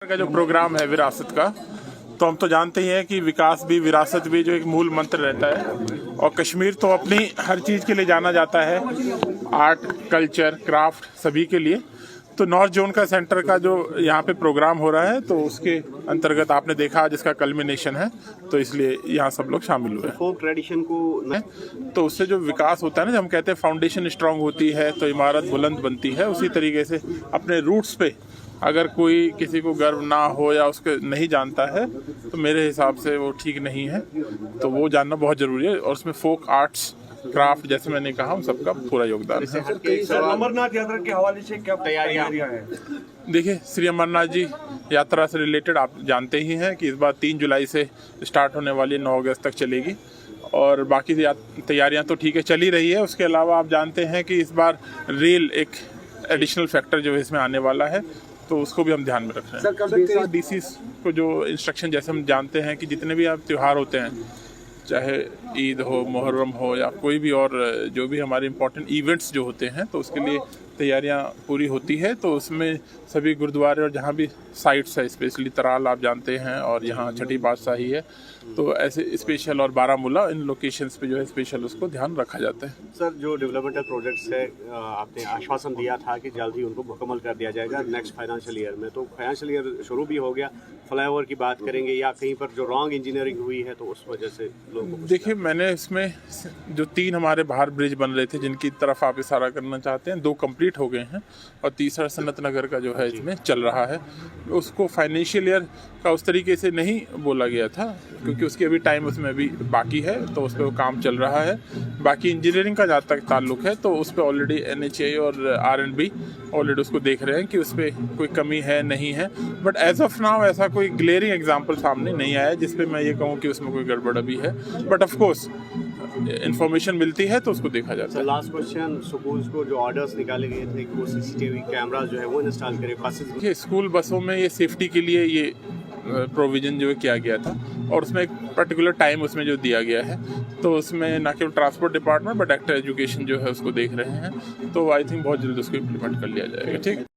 का जो प्रोग्राम है विरासत का, तो हम तो जानते ही हैं कि विकास भी विरासत भी जो एक मूल मंत्र रहता है। और कश्मीर तो अपनी हर चीज़ के लिए जाना जाता है, आर्ट, कल्चर, क्राफ्ट सभी के लिए। तो नॉर्थ जोन का सेंटर का जो यहाँ पे प्रोग्राम हो रहा है, तो उसके अंतर्गत आपने देखा जिसका कल्मिनेशन है, तो इसलिए यहाँ सब लोग शामिल हुए। फोक ट्रेडिशन को तो उससे जो विकास होता है ना, जब हम कहते हैं फाउंडेशन स्ट्रांग होती है तो इमारत बुलंद बनती है, उसी तरीके से अपने रूट्स पे अगर कोई किसी को गर्व ना हो या उसके नहीं जानता है, तो मेरे हिसाब से वो ठीक नहीं है। तो वो जानना बहुत ज़रूरी है, और उसमें फोक आर्ट्स, क्राफ्ट, जैसे मैंने कहा, हम सबका पूरा योगदान है। अमरनाथ यात्रा के हवाले से क्या तैयारियां हैं? देखिए, श्री अमरनाथ जी यात्रा से रिलेटेड आप जानते ही हैं कि इस बार 3 जुलाई से स्टार्ट होने वाली 9 अगस्त तक चलेगी, और बाकी तैयारियां तो ठीक है चल ही रही है। उसके अलावा आप जानते हैं कि इस बार रेल एक एडिशनल फैक्टर जो इसमें आने वाला है, तो उसको भी हम ध्यान में रख रहे हैं। डीसी को जो इंस्ट्रक्शन, जैसे हम जानते हैं कि जितने भी आप त्यौहार होते हैं, चाहे ईद हो, मुहर्रम हो, या कोई भी और जो भी हमारे इम्पोर्टेंट इवेंट्स जो होते हैं, तो उसके लिए तैयारियां पूरी होती है। तो उसमें सभी गुरुद्वारे और जहाँ भी साइट्स है, स्पेशली तराल आप जानते हैं, और यहाँ छठी बादशाही है, तो ऐसे स्पेशल, और बारामूला, इन लोकेशंस पे जो है स्पेशल उसको ध्यान रखा जाता है। सर, जो डेवलपमेंटल प्रोजेक्ट्स है, आपने आश्वासन दिया था कि जल्द ही उनको मुकम्मल कर दिया जाएगा नेक्स्ट फाइनेंशियल ईयर में, तो फाइनेंशियल ईयर शुरू भी हो गया। फ्लाईओवर की बात करेंगे या कहीं पर जो रॉन्ग इंजीनियरिंग हुई है, तो उस वजह से लोगों को देखिए, मैंने इसमें जो 3 हमारे बाहर ब्रिज बन रहे थे, जिनकी तरफ आप इशारा करना चाहते हैं, 2 कंप्लीट हो गए हैं, और तीसरा सनत नगर का जो है इसमें चल रहा है। उसको फाइनेंशियल ईयर का उस तरीके से नहीं बोला गया था, क्योंकि उसकी अभी टाइम उसमें अभी बाकी है, तो उस पर वो काम चल रहा है। बाकी इंजीनियरिंग का जहाँ तक ताल्लुक है, तो उस पर ऑलरेडी NHA और R&B ऑलरेडी उसको देख रहे हैं कि उस पर कोई कमी है नहीं है। बट एज ऑफ नाउ ऐसा कोई ग्लेयरिंग एग्जाम्पल सामने नहीं आया जिसपे मैं ये कहूँ कि उसमें कोई गड़बड़ अभी है। बट ऑफ कोर्स इंफॉर्मेशन मिलती है तो उसको देखा जाता है। लास्ट क्वेश्चन, स्कूल्स को जो ऑर्डर्स निकाले गए थे कि वो CCTV कैमरा जो है वो इंस्टॉल करे बसेस। देखिए, स्कूल बसों में ये सेफ्टी के लिए ये प्रोविज़न जो किया गया था, और उसमें एक पर्टिकुलर टाइम उसमें जो दिया गया है, तो उसमें ना केवल transport department but actor education जो है उसको देख रहे हैं। तो आई थिंक बहुत जल्द उसको इम्प्लीमेंट कर लिया जाएगा। ठीक।